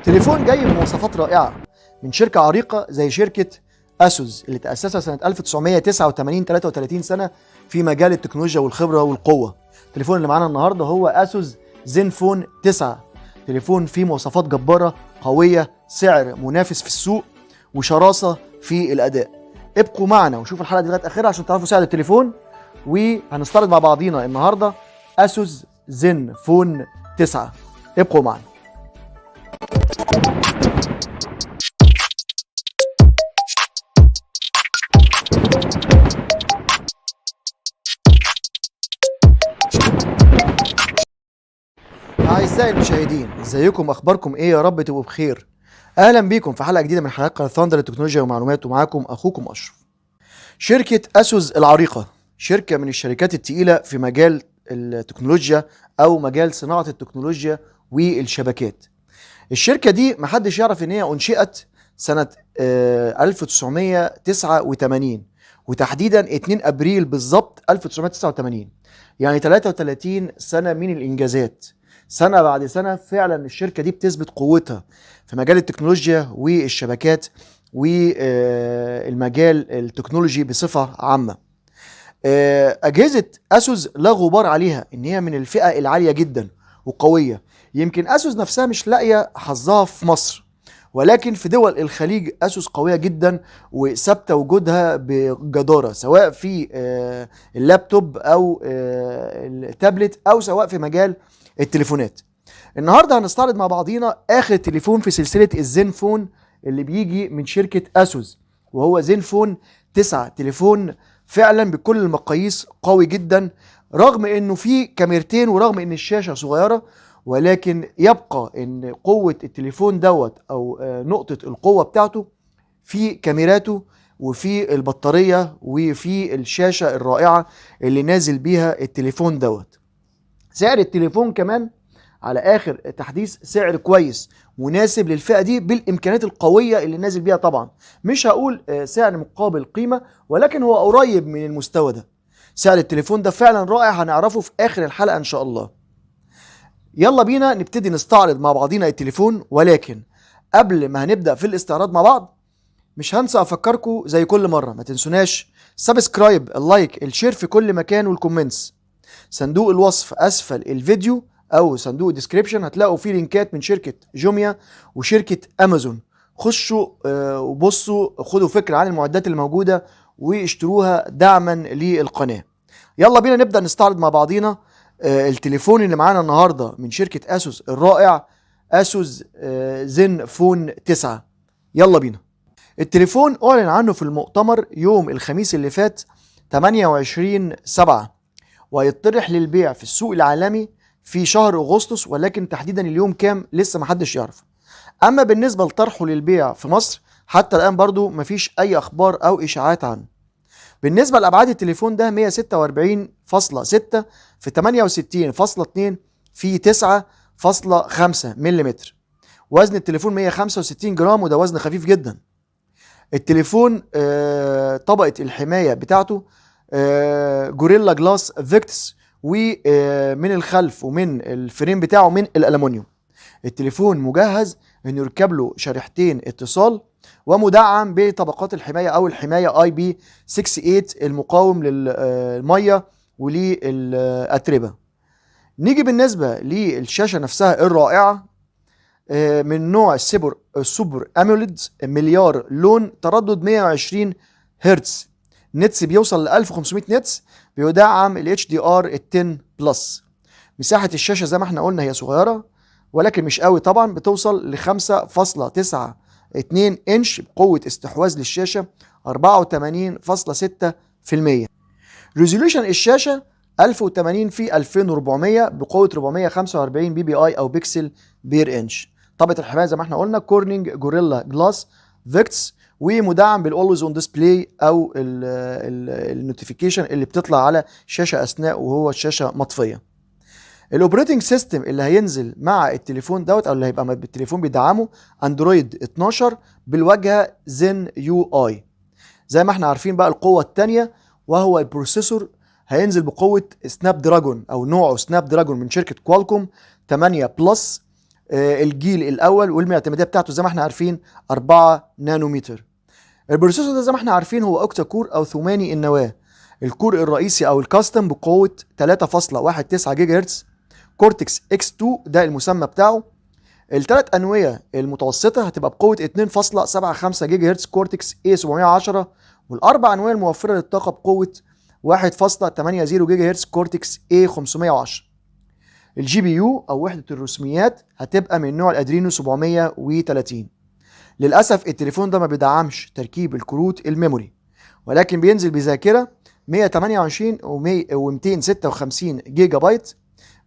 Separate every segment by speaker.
Speaker 1: تليفون جاي بمواصفات رائعة من شركة عريقة زي شركة أسوس اللي تأسسها سنة 1989، 33 سنة في مجال التكنولوجيا والخبرة والقوة. التليفون اللي معانا النهاردة هو أسوس زينفون 9. تليفون فيه مواصفات جبارة قوية، سعر منافس في السوق، وشراسة في الأداء. ابقوا معنا وشوفوا الحلقة دي لغاية آخرها عشان تعرفوا سعر التليفون، وهنستعرض مع بعضينا النهاردة أسوس زينفون 9. ابقوا معنا. أعزائي المشاهدين، ازيكم؟ اخباركم ايه؟ يا رب تبقوا بخير. اهلا بيكم في حلقه جديده من حلقات قناه ثاندر للتكنولوجيا ومعلومات، ومعاكم اخوكم اشرف. شركه اسوس العريقه شركه من الشركات التقيله في مجال التكنولوجيا او مجال صناعه التكنولوجيا والشبكات. الشركه دي محدش يعرف ان هي انشئت سنه 1989، وتحديدا 2 ابريل بالظبط 1989، يعني 33 سنه من الانجازات. سنة بعد سنة فعلا الشركة دي بتثبت قوتها في مجال التكنولوجيا والشبكات والمجال التكنولوجي بصفة عامة. أجهزة أسوس لا غبار عليها إن هي من الفئة العالية جدا وقوية. يمكن أسوس نفسها مش لاقية حظها في مصر، ولكن في دول الخليج أسوس قوية جدا وثابتة وجودها بجدارة، سواء في اللابتوب أو التابلت أو سواء في مجال التليفونات. النهارده هنستعرض مع بعضينا اخر تليفون في سلسله الزينفون اللي بيجي من شركه اسوس، وهو زينفون 9. تليفون فعلا بكل المقاييس قوي جدا، رغم انه فيه كاميرتين ورغم ان الشاشه صغيره، ولكن يبقى ان قوه التليفون دوت او نقطه القوه بتاعته في كاميراته وفي البطاريه وفي الشاشه الرائعه اللي نازل بيها التليفون دوت. سعر التليفون كمان على اخر تحديث سعر كويس مناسب للفئه دي بالامكانيات القويه اللي نازل بيها. طبعا مش هقول سعر مقابل قيمه، ولكن هو قريب من المستوى ده. سعر التليفون ده فعلا رائع، هنعرفه في اخر الحلقه ان شاء الله. يلا بينا نبتدي نستعرض مع بعضينا التليفون، ولكن قبل ما هنبدا في الاستعراض مع بعض مش هنسى افكركم زي كل مره، ما تنسوناش سبسكرايب، اللايك، الشير في كل مكان، والكومنتس. صندوق الوصف اسفل الفيديو او صندوق الديسكريبشن هتلاقوا فيه لينكات من شركه جوميا وشركه امازون. خشوا وبصوا، خدوا فكره عن المعدات اللي موجوده واشتروها دعما للقناه. يلا بينا نبدا نستعرض مع بعضينا التليفون اللي معانا النهارده من شركه اسوس الرائع، اسوس زينفون 9. يلا بينا. التليفون اعلن عنه في المؤتمر يوم الخميس اللي فات 28/7، وهيطرح للبيع في السوق العالمي في شهر اغسطس، ولكن تحديدا اليوم كام لسه محدش يعرف. اما بالنسبه لطرحه للبيع في مصر حتى الان برضو مفيش اي اخبار او اشاعات عنه. بالنسبه لابعاد التليفون ده 146.6 في 68.2 في 9.5 ملم. وزن التليفون 165 جرام، وده وزن خفيف جدا. التليفون طبقه الحمايه بتاعته جوريلا جلاس فيكتس، ومن الخلف ومن الفريم بتاعه من الالومنيوم. التليفون مجهز انه يركب له شريحتين اتصال، ومدعم بطبقات الحمايه او الحمايه اي بي 68 المقاوم للميه وللاتربه. نيجي بالنسبه للشاشه نفسها الرائعه من نوع السوبر اموليد مليار لون، تردد 120 هرتز، نتس بيوصل ل 1500 نتس، بيدعم ال HDR 10 بلس. مساحة الشاشة زي ما احنا قلنا هي صغيرة ولكن مش قوي طبعا، بتوصل ل 5.92 انش بقوة استحواذ للشاشة 84.6%. ريزوليوشن الشاشة 1080 في 2400 بقوة 445 بي بي اي او بيكسل بير انش. طبقة الحماية زي ما احنا قلنا كورنينج جوريلا جلاس فيكتس، ومدعم بالاولويز اون ديسبلاي او النوتيفيكيشن اللي بتطلع على الشاشه اثناء وهو الشاشه مطفيه. الاوبريتنج سيستم اللي هينزل مع التليفون دوت او اللي هيبقى بالتليفون بيدعمه اندرويد 12 بالواجهه زين يو اي. زي ما احنا عارفين بقى القوه الثانيه وهو البروسيسور، هينزل بقوه سناب دراجون او نوعه سناب دراجون من شركه كوالكوم 8 بلس الجيل الاول، والمعتمديه بتاعته زي ما احنا عارفين 4 نانومتر. البروسيسور ده زي ما احنا عارفين هو اوكتا كور او ثماني النواه. الكور الرئيسي او الكاستم بقوه 3.19 جيجا هرتز كورتكس اكس 2 ده المسمى بتاعه. الثلاث انويه المتوسطه هتبقى بقوه 2.75 جيجا هرتز كورتكس اي 710، والاربع انويه الموفره للطاقه بقوه 1.80 جيجا هرتز كورتكس اي 510. الجي بي يو او وحده الرسوميات هتبقى من نوع الادرينو 730. للاسف التليفون ده ما بيدعمش تركيب الكروت الميموري، ولكن بينزل بذاكره 128 و256 جيجا بايت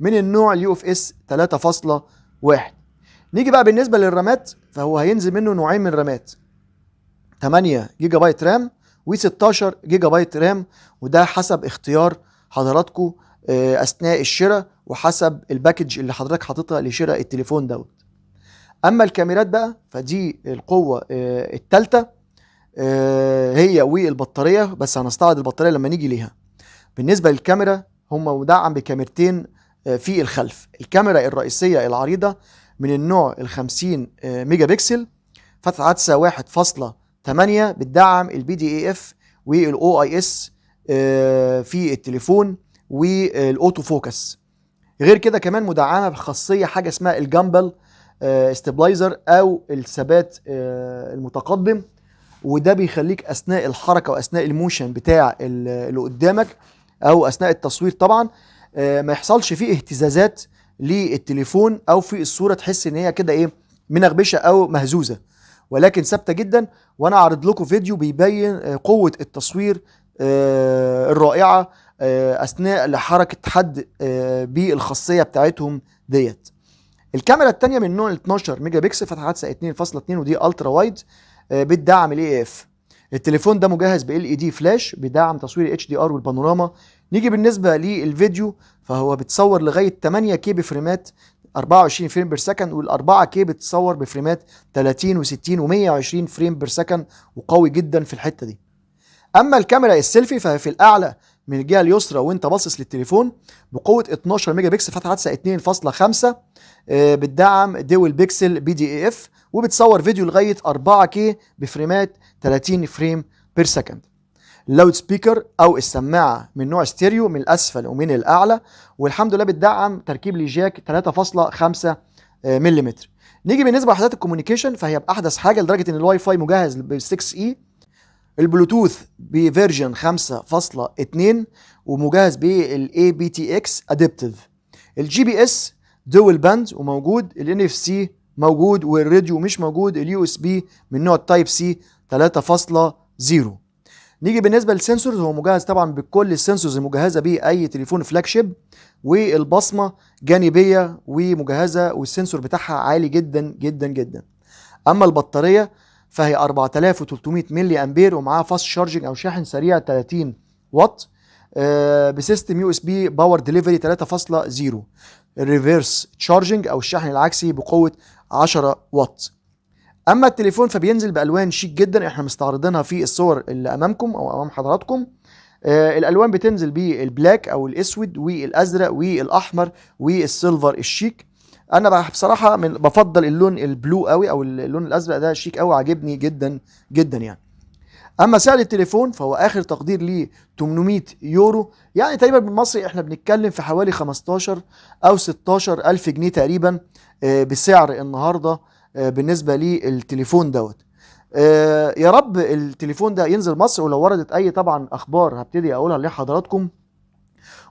Speaker 1: من النوع اليو اف اس 3.1. نيجي بقى بالنسبه للرامات، فهو هينزل منه نوعين من الرامات، 8 جيجا بايت رام و16 جيجا بايت رام، وده حسب اختيار حضراتكم اثناء الشراء وحسب الباكج اللي حضرتك حاططها لشراء التليفون دوت. اما الكاميرات بقى فدي القوه الثالثه هي والبطاريه، بس هنستعرض البطاريه لما نيجي ليها. بالنسبه للكاميرا هم مدعم بكاميرتين في الخلف. الكاميرا الرئيسيه العريضه من النوع ال 50 ميجا بكسل، فتحه عدسه 1.8 بتدعم البي دي اي اف والاو اي اس في التليفون والاوتو فوكس. غير كده كمان مدعمه بخاصيه حاجه اسمها الجامبل استابلايزر او الثبات المتقدم، وده بيخليك اثناء الحركه واثناء الموشن بتاع اللي قدامك او اثناء التصوير طبعا ما يحصلش فيه اهتزازات للتليفون او في الصوره تحس ان هي كده ايه منغبشه او مهزوزه، ولكن ثابته جدا. وانا اعرض لكم فيديو بيبين قوه التصوير الرائعه اثناء لحركه حد بالخاصيه بتاعتهم ديت. الكاميرا الثانيه من نوع 12 ميجا بكسل، فتحه عدسه 2.2 ودي الترا وايد بتدعم الاي اف. التليفون ده مجهز بال اي دي فلاش بيدعم تصوير اتش دي ار والبانوراما. نيجي بالنسبه للفيديو فهو بتصور لغايه 8 كي بفريمات 24 فريم بير سكند، وال4 كي بتصور بفريمات 30 و60 و120 فريم بير سكند، وقوي جدا في الحته دي. اما الكاميرا السيلفي فهي في الاعلى من الجهه اليسرى وانت باصص للتليفون بقوه 12 ميجا بكسل، فتحه عدسه 2.5 بتدعم دول بيكسل بي دي اي اف، وبتصور فيديو لغايه 4K بفريمات 30 فريم بير سكند. اللاود سبيكر او السماعه من نوع ستيريو من الاسفل ومن الاعلى، والحمد لله بتدعم تركيب لجاك 3.5 ملم. نيجي بالنسبه لوحدات الكوميونيكيشن فهي باحدث حاجه لدرجه ان الواي فاي مجهز بال 6 اي، البلوتوث بفيرجن 5.2 ومجهز بالاي بي تي اكس ادابتيف. الجي بي اس دول باند وموجود، الان اف سي موجود، والراديو مش موجود، اليو اس بي من نوع التايب سي 3.0. نيجي بالنسبه للسنسورز، هو مجهز طبعا بكل السنسورز المجهزه به اي تليفون فلاج شيب، والبصمه جانبيه ومجهزه والسنسور بتاعها عالي جدا جدا جدا. اما البطاريه فهي 4300 ملي امبير ومعاها فاست شارجنج او شاحن سريع 30 واط بسيستم يو اس بي باور ديليفري 3.0. الريفيرس تشارجنج او الشحن العكسي بقوه 10 واط. اما التليفون فبينزل بالوان شيك جدا، احنا مستعرضينها في الصور اللي امامكم او امام حضراتكم. الالوان بتنزل بالبلاك او الاسود والازرق والاحمر والسيلفر الشيك. انا بصراحه بفضل اللون البلو قوي او اللون الازرق ده شيك قوي، عاجبني جدا جدا يعني. اما سعر التليفون فهو اخر تقدير ليه 800 يورو، يعني تقريبا بالمصري احنا بنتكلم في حوالي 15 او 16 الف جنيه تقريبا بسعر النهارده بالنسبه للتليفون دوت. يا رب التليفون ده ينزل مصر، ولو وردت اي طبعا اخبار هبتدي اقولها لحضراتكم.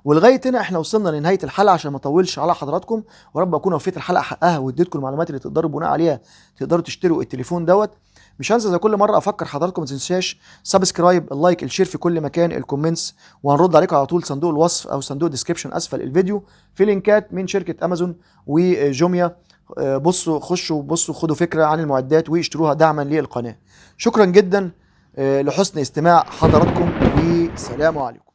Speaker 1: ولغايه هنا احنا وصلنا لنهايه الحلقه عشان ما اطولش على حضراتكم، ورب اكون وفيت الحلقه حقها واديتكم المعلومات اللي تقدروا بناء عليها تقدروا تشتروا التليفون دوت. مش هنسى زي كل مره افكر حضراتكم ما تنساش سبسكرايب، اللايك، الشير في كل مكان، الكومنتس، وهنرد عليكم على طول صندوق الوصف او صندوق الديسكربشن اسفل الفيديو في لينكات من شركه امازون وجوميا. بصوا خشوا بصوا خدوا فكره عن المعدات واشتروها دعما للقناه. شكرا جدا لحسن استماع حضراتكم، والسلام عليكم.